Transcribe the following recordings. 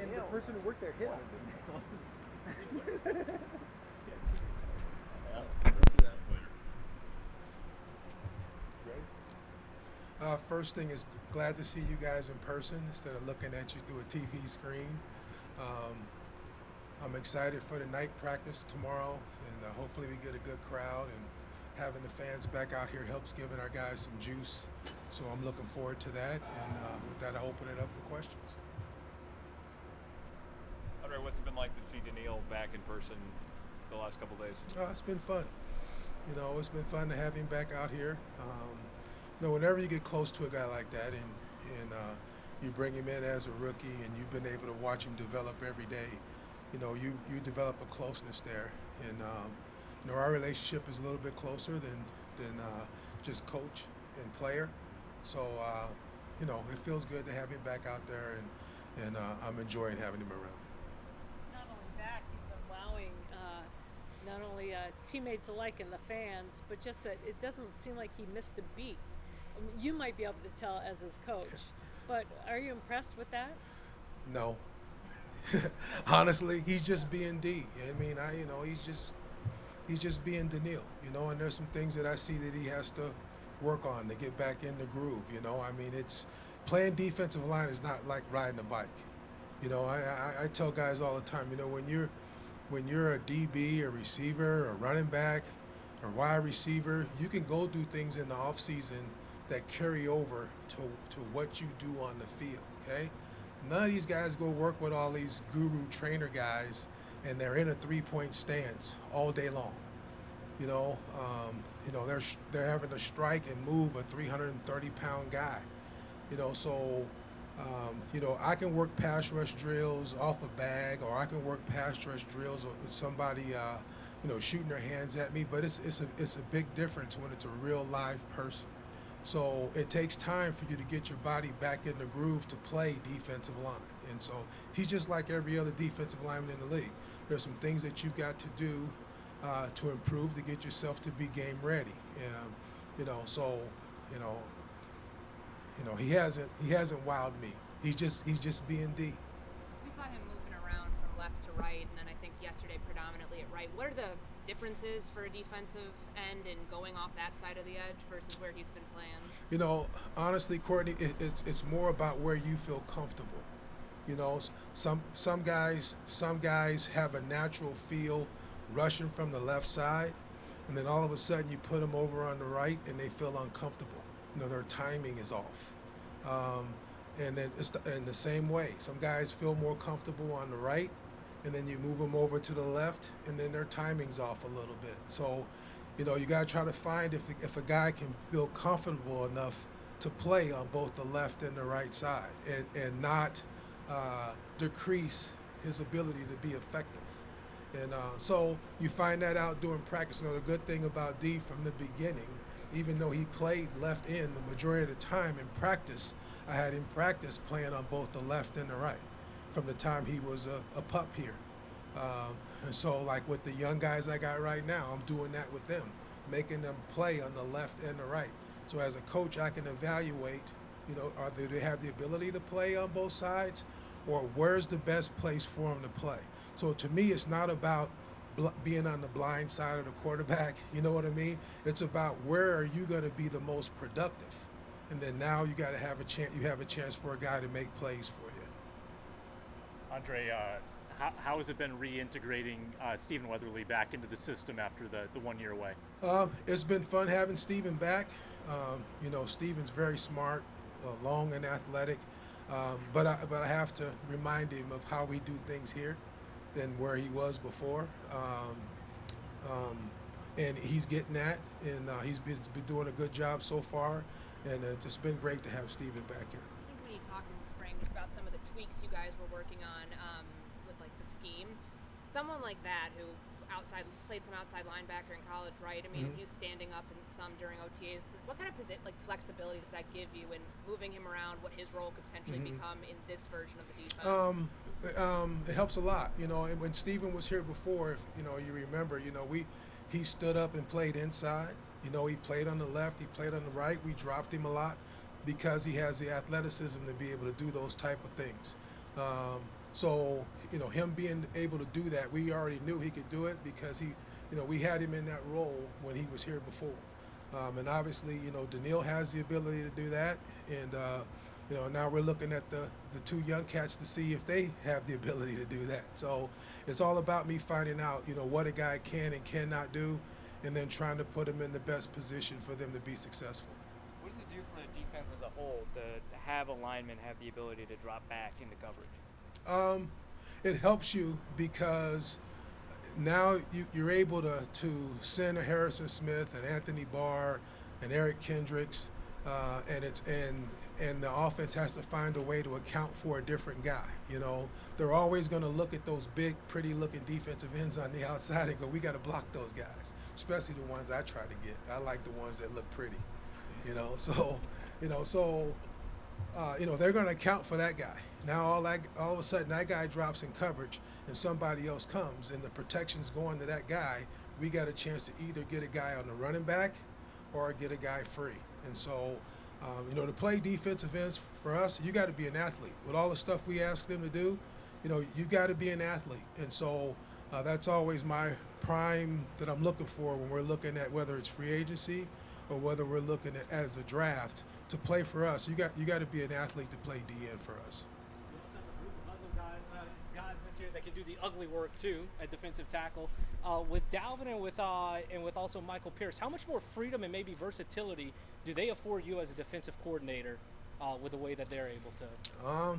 and the person who worked there hit him. First thing is glad to see you guys in person instead of looking at you through a TV screen. I'm excited for the night practice tomorrow, and hopefully we get a good crowd, and having the fans back out here helps giving our guys some juice. So I'm looking forward to that, and with that I'll open it up for questions. Andre, what's it been like to see Daniil back in person the last couple days? It's been fun. It's been fun to have him back out here. Whenever you get close to a guy like that and you bring him in as a rookie and you've been able to watch him develop every day, you develop a closeness there. And our relationship is a little bit closer than just coach and player. So, it feels good to have him back out there, and I'm enjoying having him around. Not only that, he's been wowing not only teammates alike and the fans, but just that it doesn't seem like he missed a beat. I mean, you might be able to tell as his coach, but are you impressed with that? No. Honestly, he's just being D. I mean, he's just being Daniil, and there's some things that I see that he has to work on to get back in the groove, I mean, it's playing defensive line is not like riding a bike. I tell guys all the time, when you're a DB, a receiver, a running back, or wide receiver, you can go do things in the offseason that carry over to what you do on the field, okay? None of these guys go work with all these guru trainer guys and they're in a three-point stance all day long. They're having to strike and move a 330-pound guy. So I can work pass rush drills off a bag, or I can work pass rush drills with somebody, shooting their hands at me. But it's a big difference when it's a real live person. So it takes time for you to get your body back in the groove to play defensive line. And so he's just like every other defensive lineman in the league. There's some things that you've got to do to improve to get yourself to be game ready. He hasn't wowed me. He's just being D. We saw him moving around from left to right, and then I think yesterday predominantly at right. What are the differences for a defensive end and going off that side of the edge versus where he's been playing? Honestly, Courtney, it's more about where you feel comfortable. Some guys have a natural feel rushing from the left side, and then all of a sudden you put them over on the right and they feel uncomfortable. Their timing is off. And then it's in the same way. Some guys feel more comfortable on the right, and then you move them over to the left, and then their timing's off a little bit. So, you got to try to find if a guy can feel comfortable enough to play on both the left and the right side, and not decrease his ability to be effective. And so you find that out during practice. The good thing about D from the beginning, even though he played left end the majority of the time in practice, I had him practice playing on both the left and the right from the time he was a pup here. And so like with the young guys I got right now, I'm doing that with them, making them play on the left and the right. So as a coach, I can evaluate, do they have the ability to play on both sides, or where's the best place for them to play? So to me, it's not about being on the blind side of the quarterback, you know what I mean? It's about where are you going to be the most productive, and then now you got to have a chance. You have a chance for a guy to make plays for you. Andre, how has it been reintegrating Stephen Weatherly back into the system after the 1 year away? It's been fun having Stephen back. Stephen's very smart, long and athletic, but I have to remind him of how we do things here than where he was before. And he's getting that, and he's been doing a good job so far, and it's just been great to have Stephen back here. I think when you talked in spring just about some of the tweaks you guys were working on with like the scheme, someone like that who played some outside linebacker in college, right? I mean, Mm-hmm. he's standing up and some during OTAs. What kind of flexibility does that give you in moving him around? What his role could potentially become in this version of the defense? It helps a lot, and when Stephen was here before, if you remember, he stood up and played inside. He played on the left, he played on the right. We dropped him a lot because he has the athleticism to be able to do those type of things. So, him being able to do that, we already knew he could do it because we had him in that role when he was here before. And obviously, Daniil has the ability to do that. And, now we're looking at the two young cats to see if they have the ability to do that. So it's all about me finding out, what a guy can and cannot do, and then trying to put him in the best position for them to be successful. What does it do for the defense as a whole to have a lineman have the ability to drop back into coverage? It helps you because now you're able to send a Harrison Smith and Anthony Barr and Eric Kendricks, and the offense has to find a way to account for a different guy. They're always going to look at those big, pretty-looking defensive ends on the outside and go, "We got to block those guys," especially the ones I try to get. I like the ones that look pretty. They're going to account for that guy. Now all of a sudden that guy drops in coverage and somebody else comes and the protection's going to that guy. We got a chance to either get a guy on the running back or get a guy free. And so, to play defensive ends for us, you got to be an athlete. With all the stuff we ask them to do, you got to be an athlete. And so that's always my prime that I'm looking for when we're looking at whether it's free agency or whether we're looking at as a draft to play for us. You got to be an athlete to play DN for us. You also have a group of other guys this year that can do the ugly work too at defensive tackle. With Dalvin and with also Michael Pierce, how much more freedom and maybe versatility do they afford you as a defensive coordinator with the way that they're able to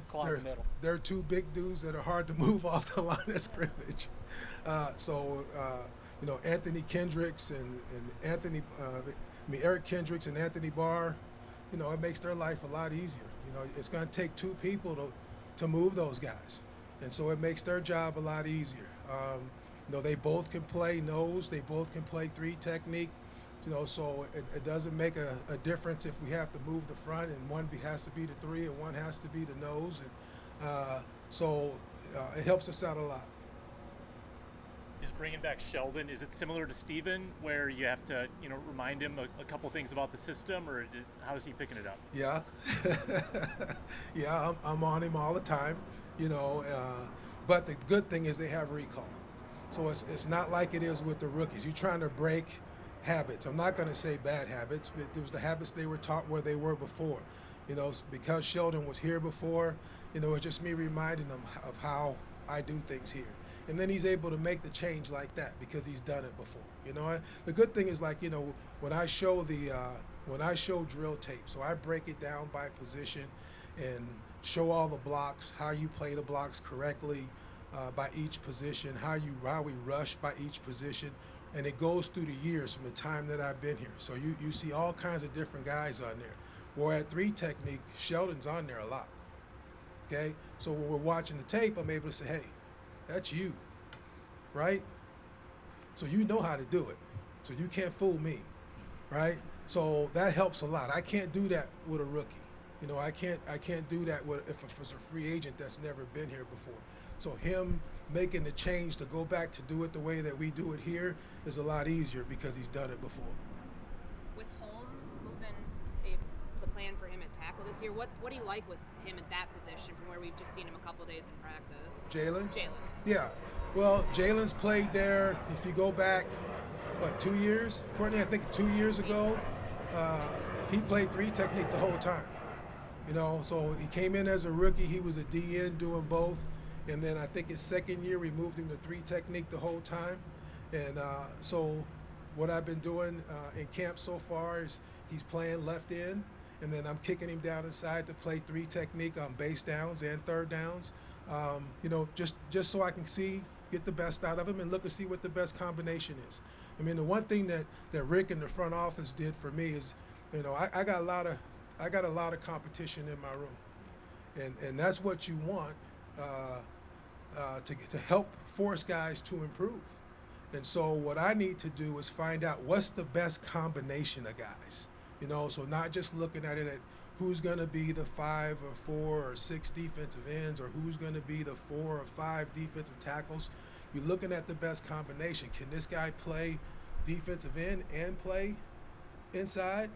clog the middle? They're two big dudes that are hard to move off the line of scrimmage. Anthony Kendricks and Eric Kendricks and Anthony Barr, it makes their life a lot easier. It's going to take two people to move those guys. And so it makes their job a lot easier. They both can play nose. They both can play three technique. So it doesn't make a difference if we have to move the front and one has to be the three and one has to be the nose. And it helps us out a lot. Is bringing back Sheldon, is it similar to Steven where you have to, remind him a couple things about the system, or how is he picking it up? Yeah. Yeah, I'm on him all the time, but the good thing is they have recall. So it's not like it is with the rookies. You're trying to break habits. I'm not going to say bad habits, but it was the habits they were taught where they were before. Because Sheldon was here before, it's just me reminding them of how I do things here. And then he's able to make the change like that because he's done it before. The good thing is when I show drill tape, so I break it down by position and show all the blocks, how you play the blocks correctly by each position, how we rush by each position, and it goes through the years from the time that I've been here. So you see all kinds of different guys on there. Where at three technique, Sheldon's on there a lot. Okay, so when we're watching the tape, I'm able to say, hey, that's you, right? So you know how to do it. So you can't fool me, right? So that helps a lot. I can't do that with a rookie. I can't do that if it's a free agent that's never been here before. So him making the change to go back to do it the way that we do it here is a lot easier because he's done it before. With Holmes moving the plan for him at tackle this year, what do you like with him at that position from where we've just seen him a couple days in practice? Jalen? Jalen. Yeah. Well, Jalen's played there, if you go back, 2 years? Courtney, I think 2 years ago, he played three technique the whole time. So he came in as a rookie. He was a DN doing both. And then I think his second year, we moved him to three technique the whole time. And so what I've been doing in camp so far is he's playing left end, and then I'm kicking him down inside to play three technique on base downs and third downs. Just so I can get the best out of him and look and see what the best combination is. I mean, the one thing that Rick and the front office did for me is, I got a lot of competition in my room, and that's what you want to help force guys to improve. And so what I need to do is find out what's the best combination of guys. So not just looking at it at who's going to be the 5 or 4 or 6 defensive ends or who's going to be the 4 or 5 defensive tackles. You're looking at the best combination. Can this guy play defensive end and play inside?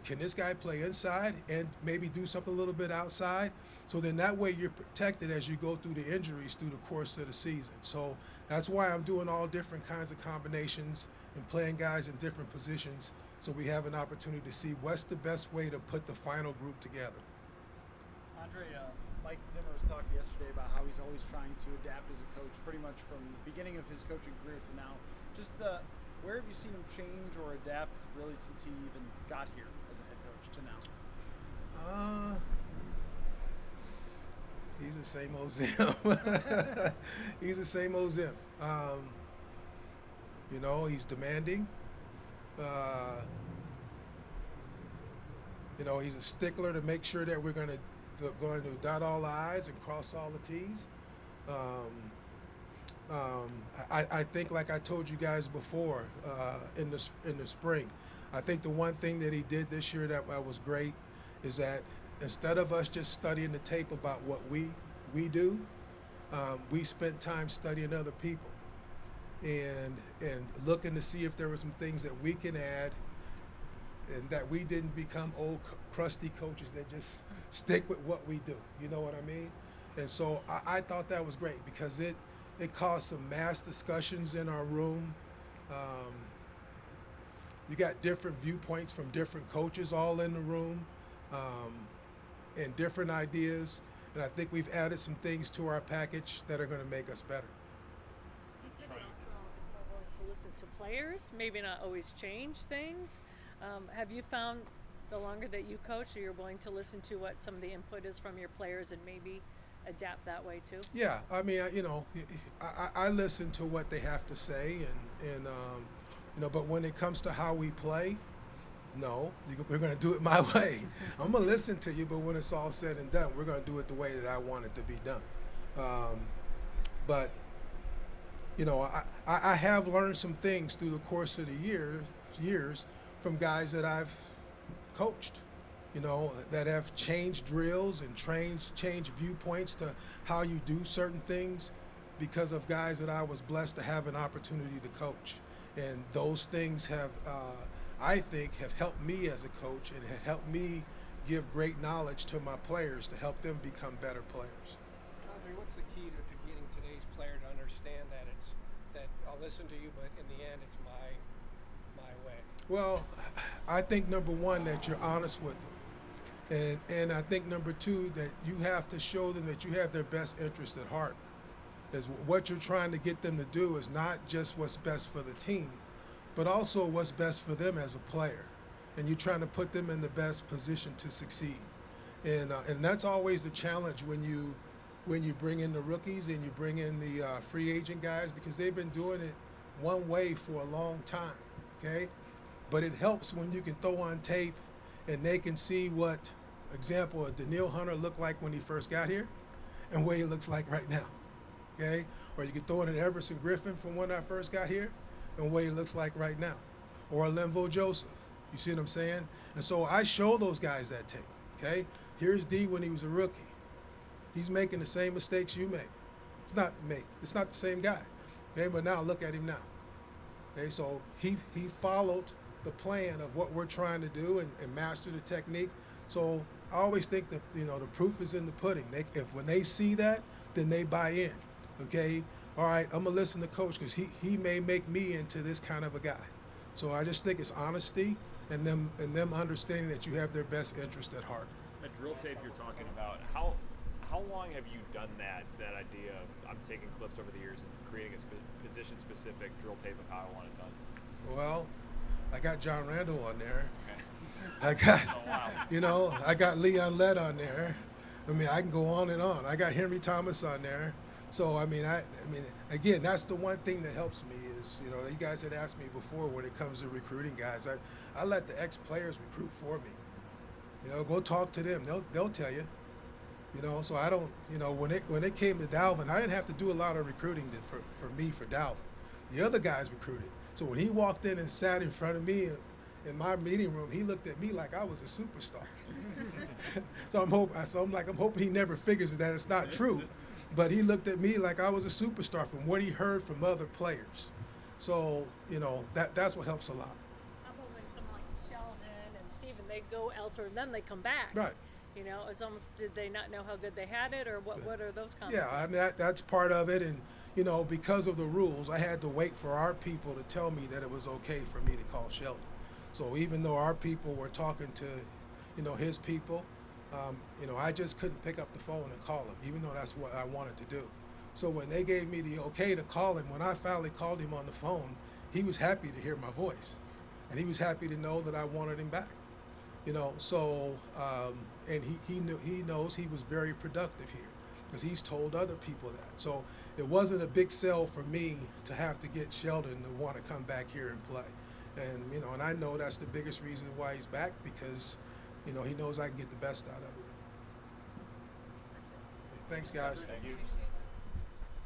Can this guy play inside and maybe do something a little bit outside? So then that way you're protected as you go through the injuries through the course of the season. So that's why I'm doing all different kinds of combinations and playing guys in different positions, so we have an opportunity to see what's the best way to put the final group together. Andre, Mike Zimmer was talking yesterday about how he's always trying to adapt as a coach, pretty much from the beginning of his coaching career to now. Just where have you seen him change or adapt really since he even got here as a head coach to now? He's the same old Zim. He's the same old Zim. You know, he's demanding. You know, he's a stickler to make sure that we're going to dot all the I's and cross all the T's. I think, like I told you guys before, in the spring, I think the one thing that he did this year that was great is that instead of us just studying the tape about what we do, we spent time studying other people and looking to see if there were some things that we can add, and that we didn't become old crusty coaches that just stick with what we do. You know what I mean? And so I thought that was great because it caused some mass discussions in our room. You got different viewpoints from different coaches all in the room, and different ideas. And I think we've added some things to our package that are going to make us better. He said he also is more willing to listen to players, maybe not always change things. Have you found the longer that you coach, you're willing to listen to what some of the input is from your players and maybe adapt that way too? Yeah, I mean, you know, I listen to what they have to say, and you know, but when it comes to how we play, no, we're going to do it my way. I'm going to listen to you, but when it's all said and done, we're going to do it the way that I want it to be done. But, you know, I have learned some things through the course of the years from guys that I've coached, you know, that have changed drills and changed viewpoints to how you do certain things because of guys that I was blessed to have an opportunity to coach. And those things have, I think, have helped me as a coach and have helped me give great knowledge to my players to help them become better players. Andre, what's the key to getting today's player to understand that I'll listen to you, but in the end, it's my way? Well, I think number one, that you're honest with them. And I think number two, that you have to show them that you have their best interest at heart. Is what you're trying to get them to do is not just what's best for the team, but also what's best for them as a player. And you're trying to put them in the best position to succeed. And that's always the challenge when you bring in the rookies and you bring in the free agent guys, because they've been doing it one way for a long time, okay? But it helps when you can throw on tape and they can see what, example, a Daniil Hunter looked like when he first got here and what he looks like right now, okay? Or you can throw in an Everson Griffin from when I first got here and what he looks like right now. Or a Linval Joseph, you see what I'm saying? And so I show those guys that tape, okay? Here's D when he was a rookie. He's making the same mistakes you make. It's not the same guy, okay? But now look at him now, okay? So he followed the plan of what we're trying to do and master the technique. So I always think that, you know, the proof is in the pudding. When they see that, then they buy in, okay? All right, I'm gonna listen to coach because he may make me into this kind of a guy. So I just think it's honesty and them understanding that you have their best interest at heart. That drill tape you're talking about, how long have you done that idea of I'm taking clips over the years and creating a position-specific drill tape of how I want it done? Well, I got John Randall on there. Okay. I got, you know, I got Leon Lett on there. I mean, I can go on and on. I got Henry Thomas on there. So, I mean, again, that's the one thing that helps me is, you know, you guys had asked me before when it comes to recruiting guys. I let the ex-players recruit for me. You know, go talk to them. They'll tell you. You know, so I don't, you know, when it came to Dalvin, I didn't have to do a lot of recruiting for Dalvin. The other guys recruited. So when he walked in and sat in front of me in my meeting room, he looked at me like I was a superstar. So I'm hoping he never figures that it's not true. But he looked at me like I was a superstar from what he heard from other players. So, you know, that's what helps a lot. How about when someone like Sheldon and Steven they go elsewhere, and then they come back. Right. You know, it's almost, did they not know how good they had it, or what are those comments? Yeah, I mean, that's part of it. And, you know, because of the rules, I had to wait for our people to tell me that it was okay for me to call Sheldon. So even though our people were talking to, you know, his people, you know, I just couldn't pick up the phone and call him, even though that's what I wanted to do. So when they gave me the okay to call him, when I finally called him on the phone, he was happy to hear my voice. And he was happy to know that I wanted him back. You know, so, and he knows he was very productive here because he's told other people that. So it wasn't a big sell for me to have to get Sheldon to want to come back here and play. And, you know, and I know that's the biggest reason why he's back, because, you know, he knows I can get the best out of him. Thanks, guys. Thank you.